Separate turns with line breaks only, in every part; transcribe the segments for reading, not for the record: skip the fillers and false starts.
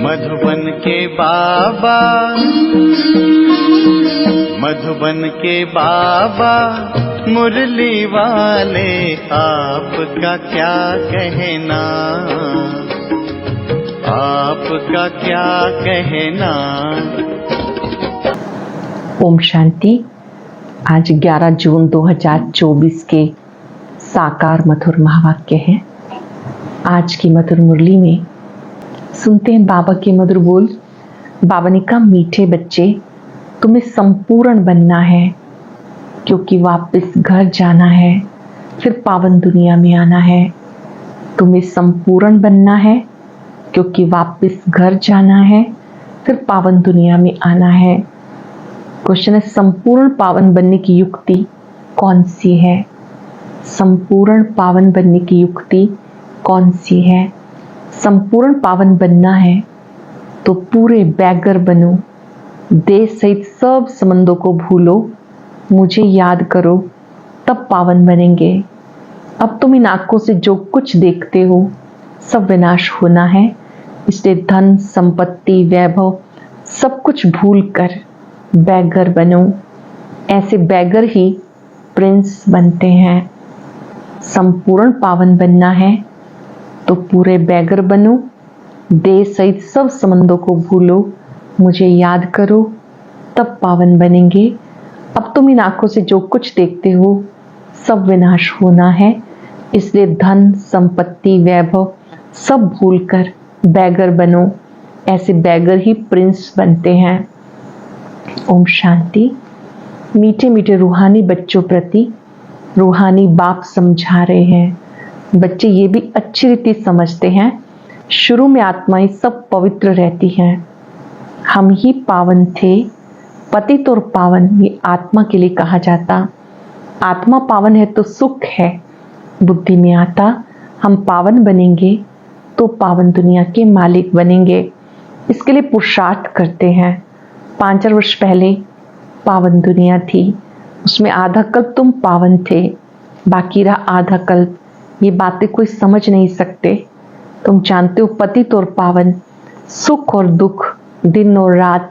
मधुबन के बाबा, मधुबन के बाबा मुरली वाले, आपका क्या कहना, आपका क्या कहना।
ओम शांति। आज 11 जून 2024 के साकार मधुर महावाक्य हैं। आज की मधुर मुरली में सुनते हैं बाबा के मधुर बोल। बाबा ने कहा, मीठे बच्चे, तुम्हें संपूर्ण बनना है, क्योंकि वापस घर जाना है, फिर पावन दुनिया में आना है। तुम्हें संपूर्ण बनना है, क्योंकि वापस घर जाना है, फिर पावन दुनिया में आना है। क्वेश्चन है, संपूर्ण पावन बनने की युक्ति कौन सी है? संपूर्ण पावन बनने की युक्ति कौन सी है? संपूर्ण पावन बनना है तो पूरे बैगर बनो, देह सहित सब संबंधों को भूलो, मुझे याद करो, तब पावन बनेंगे। अब तुम इन आंखों से जो कुछ देखते हो सब विनाश होना है, इसलिए धन संपत्ति वैभव सब कुछ भूल कर बैगर बनो। ऐसे बैगर ही प्रिंस बनते हैं। संपूर्ण पावन बनना है तो पूरे बैगर बनो, देह सहित सब संबंधों को भूलो, मुझे याद करो, तब पावन बनेंगे। अब तुम इन आंखों से जो कुछ देखते हो सब विनाश होना है, इसलिए धन संपत्ति वैभव सब भूलकर बैगर बनो। ऐसे बैगर ही प्रिंस बनते हैं। ओम शांति। मीठे मीठे रूहानी बच्चों प्रति रूहानी बाप समझा रहे हैं। बच्चे ये भी अच्छी रीति समझते हैं, शुरू में आत्माएं सब पवित्र रहती हैं। हम ही पावन थे। पतित और पावन ये आत्मा के लिए कहा जाता। आत्मा पावन है तो सुख है, बुद्धि में आता। हम पावन बनेंगे तो पावन दुनिया के मालिक बनेंगे। इसके लिए पुरुषार्थ करते हैं। 5,000 वर्ष पहले पावन दुनिया थी, उसमें आधा कल्प तुम पावन थे, बाकी रहा आधा कल्प। ये बातें कोई समझ नहीं सकते। तुम जानते हो पतित और पावन, सुख और दुख, दिन और रात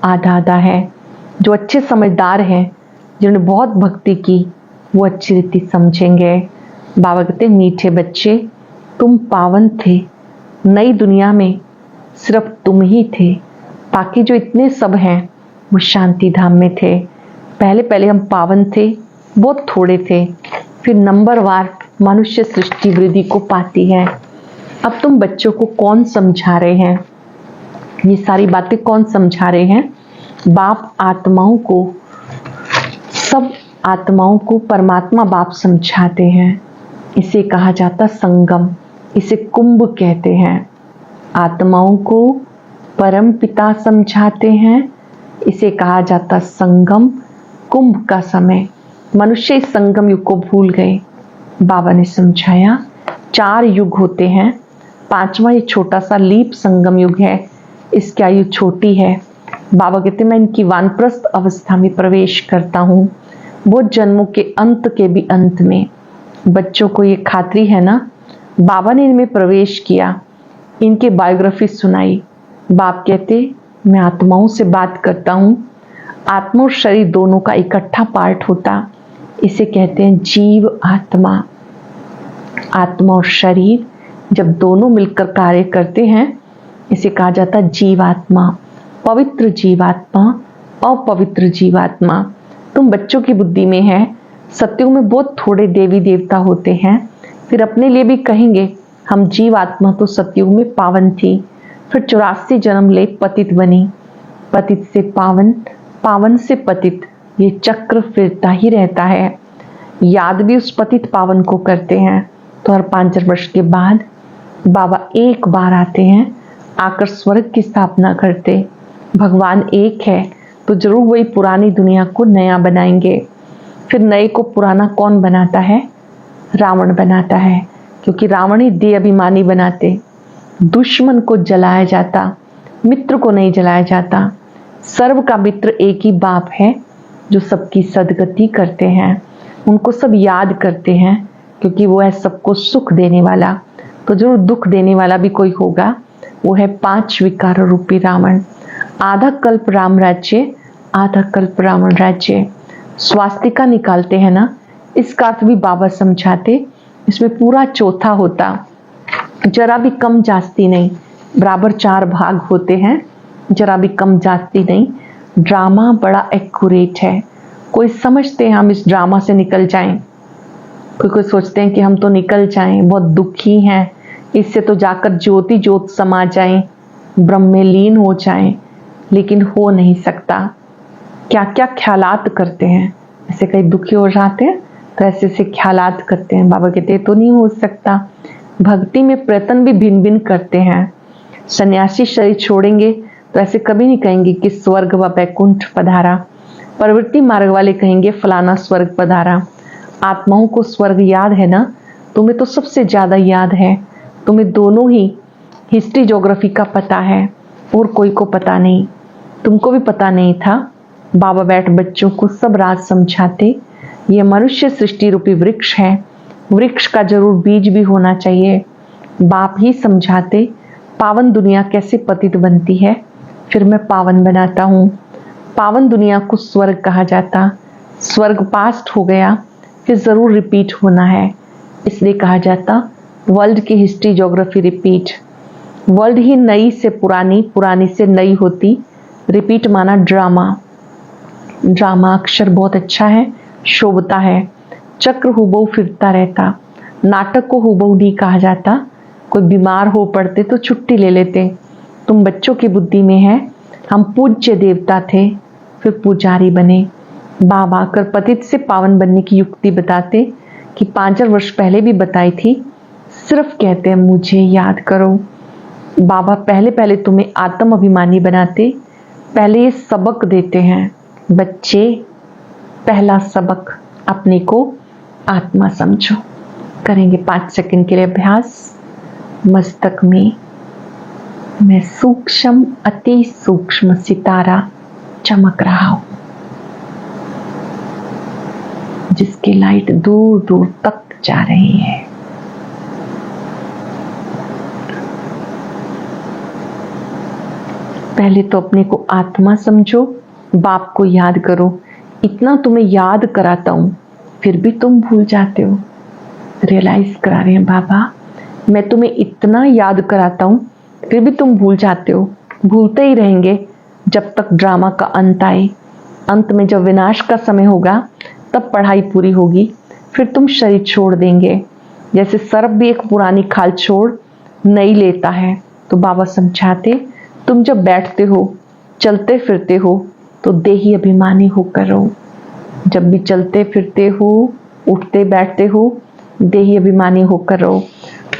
आधा आधा है। जो अच्छे समझदार हैं, जिन्होंने बहुत भक्ति की, वो अच्छी रीति समझेंगे। बाबा कहते, मीठे बच्चे, तुम पावन थे। नई दुनिया में सिर्फ तुम ही थे, बाकी जो इतने सब हैं वो शांति धाम में थे। पहले पहले हम पावन थे, बहुत थोड़े थे, फिर नंबरवार मनुष्य सृष्टि वृद्धि को पाती है। अब तुम बच्चों को कौन समझा रहे हैं? ये सारी बातें कौन समझा रहे हैं? बाप आत्माओं को, सब आत्माओं को परमात्मा बाप समझाते हैं। इसे कहा जाता संगम, इसे कुंभ कहते हैं। आत्माओं को परम पिता समझाते हैं, इसे कहा जाता संगम, कुंभ का समय। मनुष्य इस संगम युग को भूल गए। बाबा ने समझाया 4 युग होते हैं, 5वां ये छोटा सा लीप संगम युग है, इसकी आयु छोटी है। बाबा कहते, मैं इनकी वानप्रस्थ अवस्था में प्रवेश करता हूँ, बहुत जन्मों के अंत के भी अंत में। बच्चों को ये खातरी है ना, बाबा ने इनमें प्रवेश किया, इनके बायोग्राफी सुनाई। बाप कहते, मैं आत्माओं से बात करता हूँ। आत्मा और शरीर दोनों का इकट्ठा पार्ट होता, इसे कहते हैं जीव आत्मा। आत्मा और शरीर जब दोनों मिलकर कार्य करते हैं, इसे कहा जाता जीवात्मा। पवित्र जीवात्मा, अपवित्र जीवात्मा। तुम बच्चों की बुद्धि में है, सत्युग में बहुत थोड़े देवी देवता होते हैं, फिर अपने लिए भी कहेंगे हम जीवात्मा तो सत्युग में पावन थी, फिर 84 जन्म ले पतित बनी, पतित से पावन, पावन से पतित, ये चक्र फिरता ही रहता है। याद भी उस पतित पावन को करते हैं। तो हर 5,000 वर्ष के बाद बाबा एक बार आते हैं, आकर स्वर्ग की स्थापना करते। भगवान एक है तो जरूर वही पुरानी दुनिया को नया बनाएंगे। फिर नए को पुराना कौन बनाता है? रावण बनाता है, क्योंकि रावण ही देह अभिमानी बनाते। दुश्मन को जलाया जाता, मित्र को नहीं जलाया जाता। सर्व का मित्र एक ही बाप है जो सबकी सदगति करते हैं, उनको सब याद करते हैं, क्योंकि वो है सबको सुख देने वाला। तो जरूर दुख देने वाला भी कोई होगा, वो है 5 विकार रूपी रावण। आधा कल्प राम राज्य, आधा कल्प रावण राज्य। स्वास्तिका निकालते हैं ना, इसका अर्थ भी बाबा समझाते। इसमें पूरा चौथा होता, जरा भी कम जास्ती नहीं, बराबर 4 भाग होते हैं, जरा भी कम जास्ती नहीं। ड्रामा बड़ा एक्यूरेट है। कोई समझते हैं हम इस ड्रामा से निकल जाएं, कोई सोचते हैं कि हम तो निकल जाएं, बहुत दुखी हैं, इससे तो जाकर ज्योति ज्योत समा जाएं, ब्रह्म में लीन हो जाएं, लेकिन हो नहीं सकता। क्या क्या ख्यालात करते हैं, ऐसे कई दुखी हो जाते हैं तो ऐसे से ख्यालात करते हैं। बाबा कहते तो नहीं हो सकता। भक्ति में प्रयत्न भी भिन्न भिन्न करते हैं। सन्यासी शरीर छोड़ेंगे तो ऐसे कभी नहीं कहेंगे कि स्वर्ग व वैकुंठ पधारा। प्रवृत्ति मार्ग वाले कहेंगे फलाना स्वर्ग पधारा। आत्माओं को स्वर्ग याद है ना, तुम्हें तो सबसे ज्यादा याद है। तुम्हें दोनों ही हिस्ट्री ज्योग्राफी का पता है और कोई को पता नहीं। तुमको भी पता नहीं था। बाबा बैठ बच्चों को सब राज समझाते। ये मनुष्य सृष्टि रूपी वृक्ष है, वृक्ष का जरूर बीज भी होना चाहिए। बाप ही समझाते पावन दुनिया कैसे पतित बनती है, फिर मैं पावन बनाता हूँ। पावन दुनिया को स्वर्ग कहा जाता। स्वर्ग पास्ट हो गया, फिर जरूर रिपीट होना है, इसलिए कहा जाता वर्ल्ड की हिस्ट्री ज्योग्राफी रिपीट। वर्ल्ड ही नई से पुरानी, पुरानी से नई होती। रिपीट माना ड्रामा। ड्रामा अक्षर बहुत अच्छा है, शोभता है। चक्र हुबहू फिरता रहता। नाटक को हुबहू नहीं कहा जाता। कोई बीमार हो पड़ते तो छुट्टी ले लेते। तुम बच्चों की बुद्धि में है, हम पूज्य देवता थे, फिर पुजारी बने। बाबा आकर पतित से पावन बनने की युक्ति बताते कि 5,000 वर्ष पहले भी बताई थी। सिर्फ कहते हैं मुझे याद करो। बाबा पहले पहले तुम्हें आत्म अभिमानी बनाते। पहले ये सबक देते हैं, बच्चे पहला सबक अपने को आत्मा समझो। करेंगे 5 सेकंड के लिए अभ्यास। मस्तक में मैं सूक्ष्म, अति सूक्ष्म सितारा चमक रहा हूं, जिसकी लाइट दूर दूर तक जा रही है। पहले तो अपने को आत्मा समझो, बाप को याद करो। इतना तुम्हें याद कराता हूं, फिर भी तुम भूल जाते हो। रियलाइज करा रहे हैं बाबा, मैं तुम्हें इतना याद कराता हूं, फिर भी तुम भूल जाते हो। भूलते ही रहेंगे जब तक ड्रामा का अंत आए। अंत में जब विनाश का समय होगा, तब पढ़ाई पूरी होगी, फिर तुम शरीर छोड़ देंगे। जैसे सर्प भी एक पुरानी खाल छोड़ नई लेता है, तो बाबा समझाते तुम जब बैठते हो, चलते फिरते हो, तो देही अभिमानी होकर रहो। जब भी चलते फिरते हो, उठते बैठते हो, देही अभिमानी होकर रहो।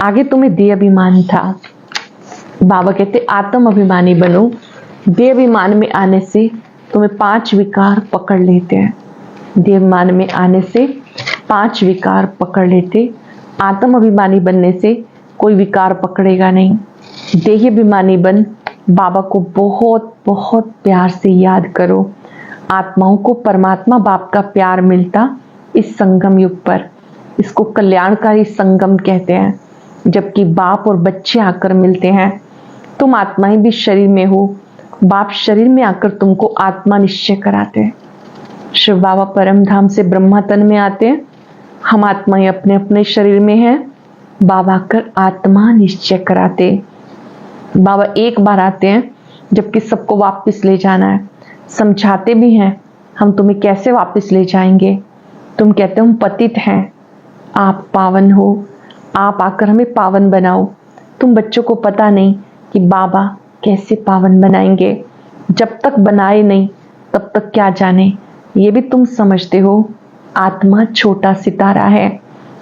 आगे तुम्हें देह अभिमान था, बाबा कहते आत्म अभिमानी बनो। देह अभिमान में आने से तुम्हें 5 विकार पकड़ लेते हैं। देह अभिमान में आने से 5 विकार पकड़ लेते। आत्म अभिमानी बनने से कोई विकार पकड़ेगा नहीं। देह अभिमानी बन बाबा को बहुत बहुत प्यार से याद करो। आत्माओं को परमात्मा बाप का प्यार मिलता इस संगम युग पर। इसको कल्याणकारी संगम कहते हैं, जबकि बाप और बच्चे आकर मिलते हैं। तुम आत्माएं भी शरीर में हो, बाप शरीर में आकर तुमको आत्मा निश्चय कराते हैं। शिव बाबा परम धाम से ब्रह्मा तन में आते हैं, हम आत्माएं अपने अपने शरीर में हैं। बाबा आकर आत्मा निश्चय कराते। बाबा एक बार आते हैं, जबकि सबको वापस ले जाना है। समझाते भी हैं, हम तुम्हें कैसे वापस ले जाएंगे। तुम कहते हो हम पतित हैं, आप पावन हो, आप आकर हमें पावन बनाओ। तुम बच्चों को पता नहीं कि बाबा कैसे पावन बनाएंगे। जब तक बनाए नहीं, तब तक क्या जाने। ये भी तुम समझते हो, आत्मा छोटा सितारा है,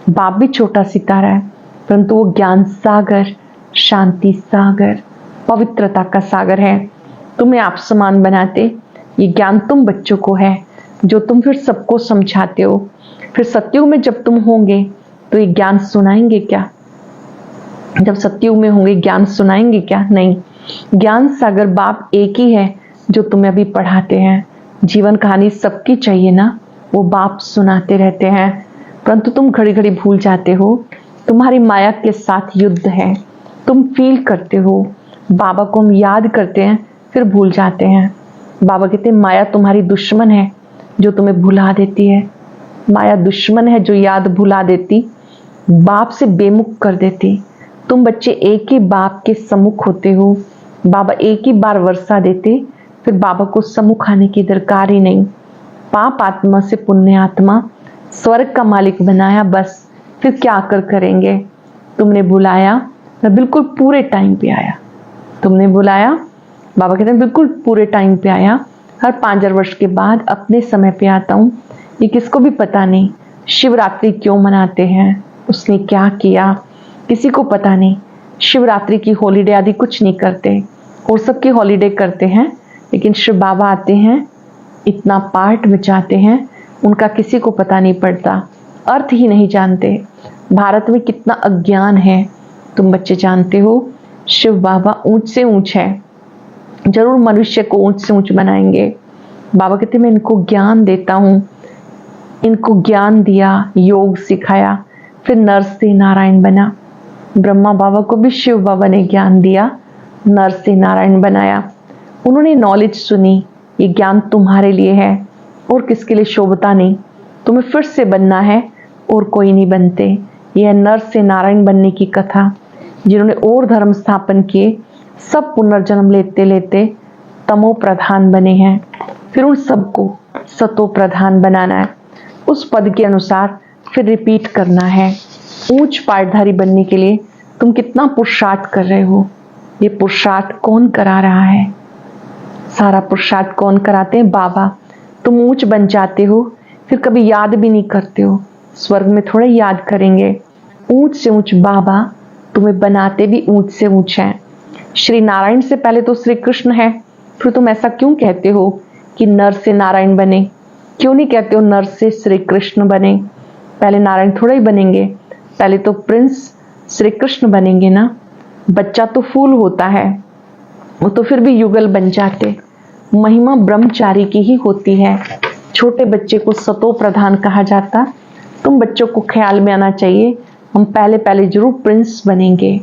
बाप भी छोटा सितारा है, परंतु वो ज्ञान सागर, शांति सागर, पवित्रता का सागर है। तुम्हें आप समान बनाते। ये ज्ञान तुम बच्चों को है, जो तुम फिर सबको समझाते हो। फिर सत्युग में जब तुम होंगे तो ये ज्ञान सुनाएंगे क्या? जब सत्युग में होंगे ज्ञान सुनाएंगे क्या? नहीं। ज्ञान सागर बाप एक ही है जो तुम्हें अभी पढ़ाते हैं। जीवन कहानी सबकी चाहिए ना, वो बाप सुनाते रहते हैं, परंतु तुम घड़ी घड़ी भूल जाते हो। तुम्हारी माया के साथ युद्ध है, तुम फील करते हो बाबा को हम याद करते हैं फिर भूल जाते हैं। बाबा कहते हैं माया तुम्हारी दुश्मन है जो तुम्हें भुला देती है। माया दुश्मन है जो याद भुला देती, बाप से बेमुख कर देती। तुम बच्चे एक ही बाप के सम्मुख होते हो। बाबा एक ही बार वर्षा देते, फिर बाबा को सम्मुख आने की दरकार ही नहीं। पाप आत्मा से पुण्य आत्मा स्वर्ग का मालिक बनाया, बस फिर क्या करेंगे। तुमने बुलाया, मैं बिल्कुल पूरे टाइम पे आया। तुमने बुलाया, बाबा कहते हैं बिल्कुल पूरे टाइम पे आया। हर 5000 वर्ष के बाद अपने समय पे आता हूँ। ये किसको भी पता नहीं। शिवरात्रि क्यों मनाते हैं, उसने क्या किया, किसी को पता नहीं। शिवरात्रि की हॉलीडे आदि कुछ नहीं करते, और सबकी हॉलीडे करते हैं, लेकिन शिव बाबा आते हैं, इतना पाठ बचाते हैं, उनका किसी को पता नहीं पड़ता, अर्थ ही नहीं जानते। भारत में कितना अज्ञान है तुम बच्चे जानते हो। शिव बाबा ऊंच से ऊंच है, जरूर मनुष्य को ऊंच से ऊंच बनाएंगे। बाबा कहते मैं इनको ज्ञान देता हूँ। इनको ज्ञान दिया, योग सिखाया, फिर नर से नारायण बना। ब्रह्मा बाबा को भी शिव बाबा ने ज्ञान दिया, नर से नारायण बनाया। उन्होंने नॉलेज सुनी, ये ज्ञान तुम्हारे लिए है और किसके लिए शोभता नहीं। तुम्हें फिर से बनना है और कोई नहीं बनते। यह नर से नारायण बनने की कथा। जिन्होंने और धर्म स्थापन किए, सब पुनर्जन्म लेते लेते तमो प्रधान बने हैं, फिर उन सबको सतो प्रधान बनाना है। उस पद के अनुसार फिर रिपीट करना है। ऊंच पाठधारी बनने के लिए तुम कितना पुरुषार्थ कर रहे हो। ये पुरुषार्थ कौन करा रहा है? सारा पुरुषार्थ कौन कराते हैं? बाबा। तुम ऊंच बन जाते हो, फिर कभी याद भी नहीं करते हो। स्वर्ग में थोड़ा याद करेंगे। ऊंच से ऊंच बाबा तुम्हें बनाते भी ऊंच से ऊंच है। श्री नारायण से पहले तो श्री कृष्ण है, फिर तुम ऐसा क्यों कहते हो कि नर से नारायण बने? क्यों नहीं कहते हो नर से श्री कृष्ण बने? पहले नारायण थोड़ा ही बनेंगे, पहले तो प्रिंस श्री कृष्ण बनेंगे ना। बच्चा तो फूल होता है, वो तो फिर भी युगल बन जाते। महिमा ब्रह्मचारी की ही होती है। छोटे बच्चे को सतो प्रधान कहा जाता। तुम बच्चों को ख्याल में आना चाहिए, हम पहले पहले जरूर प्रिंस बनेंगे।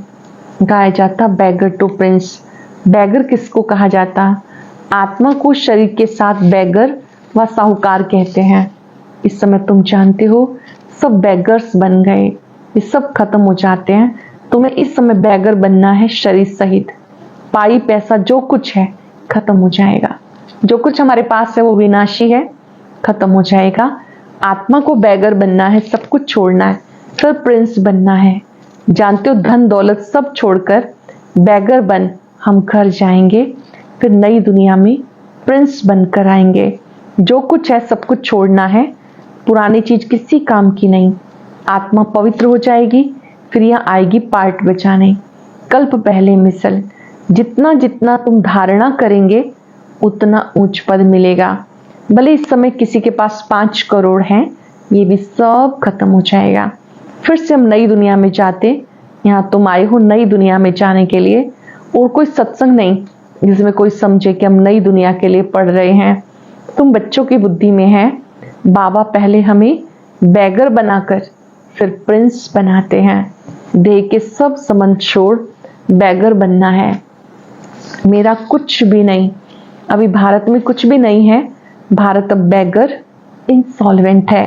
गाया जाता बैगर टू प्रिंस। बैगर किसको कहा जाता? आत्मा को शरीर के साथ बैगर व साहूकार कहते हैं। इस समय तुम जानते हो सब बैगर्स बन गए, ये सब खत्म हो जाते हैं। तुम्हें इस समय बैगर बनना है, शरीर सहित। पाई पैसा जो कुछ है खत्म हो जाएगा। जो कुछ हमारे पास है वो विनाशी है, खत्म हो जाएगा। आत्मा को बैगर बनना है, सब कुछ छोड़ना है, फिर प्रिंस बनना है। जानते हो धन दौलत सब छोड़कर बैगर बन हम घर जाएंगे, फिर नई दुनिया में प्रिंस बनकर आएंगे। जो कुछ है सब कुछ छोड़ना है, पुरानी चीज किसी काम की नहीं। आत्मा पवित्र हो जाएगी, फिर यहाँ आएगी पार्ट बचाने। कल्प पहले मिसल। जितना जितना तुम धारणा करेंगे उतना उच्च पद मिलेगा। भले इस समय किसी के पास 5 करोड़ हैं, ये भी सब खत्म हो जाएगा। फिर से हम नई दुनिया में जाते। यहाँ तुम आए हो नई दुनिया में जाने के लिए, और कोई सत्संग नहीं जिसमें कोई समझे कि हम नई दुनिया के लिए पढ़ रहे हैं। तुम बच्चों की बुद्धि में है, बाबा पहले हमें बैगर बनाकर फिर प्रिंस बनाते हैं। देह के सब संबंध छोड़ बैगर बनना है। मेरा कुछ भी नहीं, अभी भारत में कुछ भी नहीं है। भारत अब बैगर इंसॉल्वेंट है,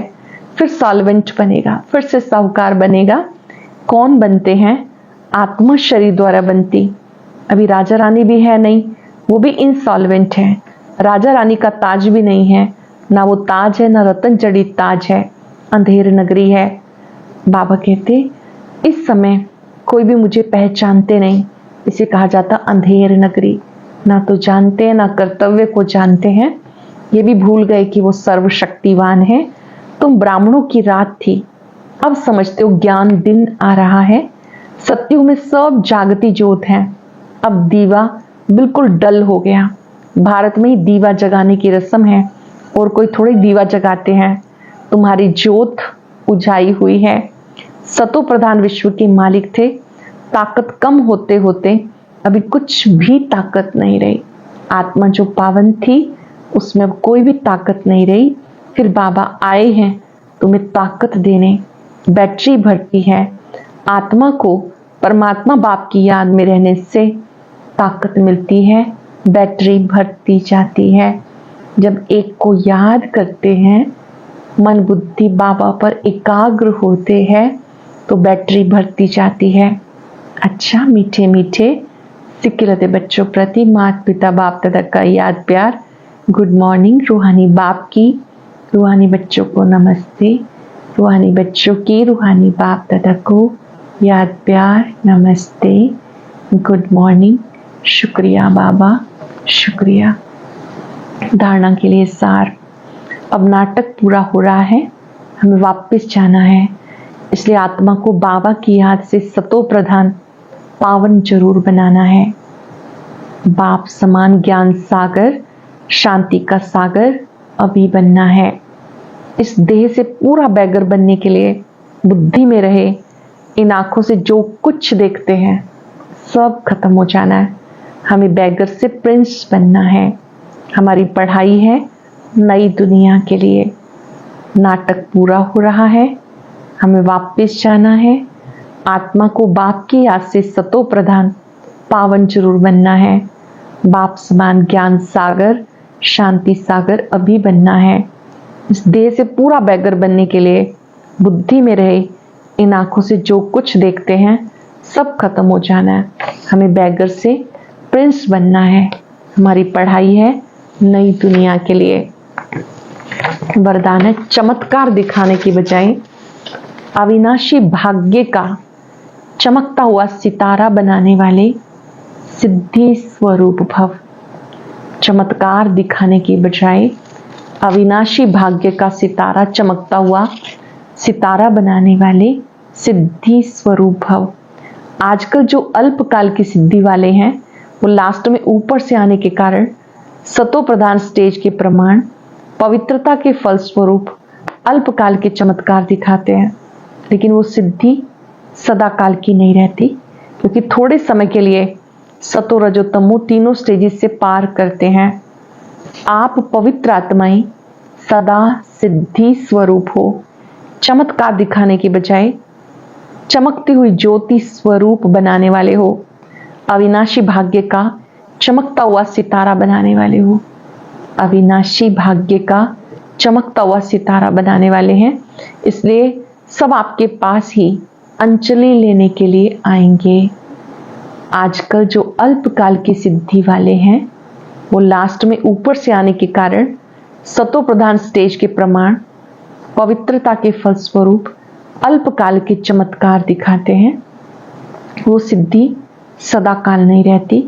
फिर सॉल्वेंट बनेगा, फिर से साहूकार बनेगा। कौन बनते हैं? आत्मा शरीर द्वारा बनती। अभी राजा रानी भी है नहीं, वो भी इंसॉल्वेंट है। राजा रानी का ताज भी नहीं है, ना वो ताज है ना रतन जड़ित ताज है, अंधेर नगरी है। बाबा कहते इस समय कोई भी मुझे पहचानते नहीं, इसे कहा जाता अंधेर नगरी। ना तो जानते हैं ना कर्तव्य को जानते हैं, ये भी भूल गए कि वो सर्वशक्तिवान है। तुम ब्राह्मणों की रात थी, अब समझते हो ज्ञान दिन आ रहा है। सत्युग में सब जागती ज्योत है, अब दीवा बिल्कुल डल हो गया। भारत में ही दीवा जगाने की रस्म है, और कोई थोड़ी दीवा जगाते हैं। तुम्हारी ज्योत उजाई हुई है। सतो प्रधान विश्व के मालिक थे, ताकत कम होते होते अभी कुछ भी ताकत नहीं रही। आत्मा जो पावन थी उसमें अब कोई भी ताकत नहीं रही। फिर बाबा आए हैं तुम्हें ताकत देने, बैटरी भरती है। आत्मा को परमात्मा बाप की याद में रहने से ताकत मिलती है, बैटरी भरती जाती है। जब एक को याद करते हैं, मन बुद्धि बाबा पर एकाग्र होते हैं, तो बैटरी भरती जाती है। अच्छा, मीठे मीठे सिक्किलते बच्चों प्रति माता पिता बाप दादा का याद प्यार। Good morning. रूहानी बाप की रूहानी बच्चों को नमस्ते। रूहानी बच्चों की रूहानी बाप दादा को याद प्यार, नमस्ते, गुड मॉर्निंग। शुक्रिया बाबा, शुक्रिया। धारणा के लिए सार। अब नाटक पूरा हो रहा है, हमें वापस जाना है, इसलिए आत्मा को बाबा की याद से सतो प्रधान पावन जरूर बनाना है। बाप समान ज्ञान सागर, शांति का सागर अभी बनना है। इस देह से पूरा बैगर बनने के लिए बुद्धि में रहे, इन आंखों से जो कुछ देखते हैं सब खत्म हो जाना है। हमें बैगर से प्रिंस बनना है। हमारी पढ़ाई है नई दुनिया के लिए। नाटक पूरा हो रहा है, हमें वापस जाना है। आत्मा को बाप की याद से सतो प्रधान पावन जरूर बनना है। बाप समान ज्ञान सागर, शांति सागर अभी बनना है। इस देह से पूरा बैगर बनने के लिए बुद्धि में रहे, इन आंखों से जो कुछ देखते हैं सब खत्म हो जाना है। हमें बैगर से प्रिंस बनना है। हमारी पढ़ाई है नई दुनिया के लिए। वरदान है चमत्कार दिखाने की बजाय अविनाशी भाग्य का चमकता हुआ सितारा बनाने वाले सिद्धि स्वरूप भव। चमत्कार दिखाने की बजाय अविनाशी भाग्य का सितारा चमकता हुआ सितारा बनाने वाले सिद्धि स्वरूप भव। आजकल जो अल्पकाल की सिद्धि वाले हैं, वो लास्ट में ऊपर से आने के कारण सतो प्रधान स्टेज के प्रमाण पवित्रता के फल स्वरूप अल्पकाल के चमत्कार दिखाते हैं, लेकिन वो सिद्धि सदा काल की नहीं रहती, क्योंकि थोड़े समय के लिए सतो रजो तमो तीनों स्टेजेस से पार करते हैं। आप पवित्र आत्माएं सदा सिद्धि स्वरूप हो। चमत्कार दिखाने के बजाय चमकती हुई ज्योति स्वरूप बनाने वाले हो। अविनाशी भाग्य का चमकता हुआ सितारा बनाने वाले हो। अविनाशी भाग्य का चमकता हुआ सितारा बनाने वाले हैं, इसलिए सब आपके पास ही अंजलि लेने के लिए आएंगे। आजकल जो अल्पकाल की सिद्धि वाले हैं, वो लास्ट में ऊपर से आने के कारण सतो प्रधान स्टेज के प्रमाण पवित्रता के फलस्वरूप अल्पकाल के चमत्कार दिखाते हैं। वो सिद्धि सदा काल नहीं रहती,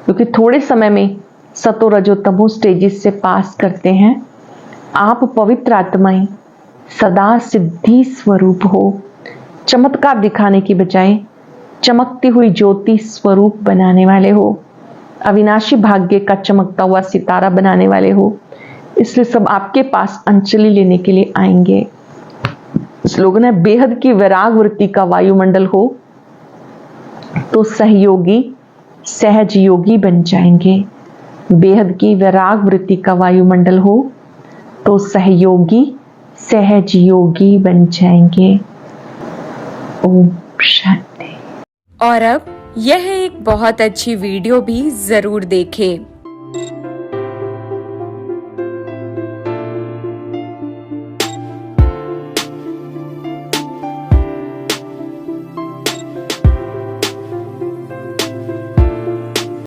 क्योंकि थोड़े समय में सतो रजो तमो स्टेजेस से पास करते हैं। आप पवित्र आत्माएं सदा सिद्धि स्वरूप हो। चमत्कार दिखाने की बजाय चमकती हुई ज्योति स्वरूप बनाने वाले हो। अविनाशी भाग्य का चमकता हुआ सितारा बनाने वाले हो, इसलिए सब आपके पास अंजलि लेने के लिए आएंगे। स्लोगन है बेहद की वैराग वृत्ति का वायुमंडल हो तो सहयोगी सहज योगी बन जाएंगे। बेहद की वैराग वृत्ति का वायुमंडल हो तो सहयोगी सहज योगी बन जाएंगे। ओम शांति।
और अब यह एक बहुत अच्छी वीडियो भी जरूर देखें।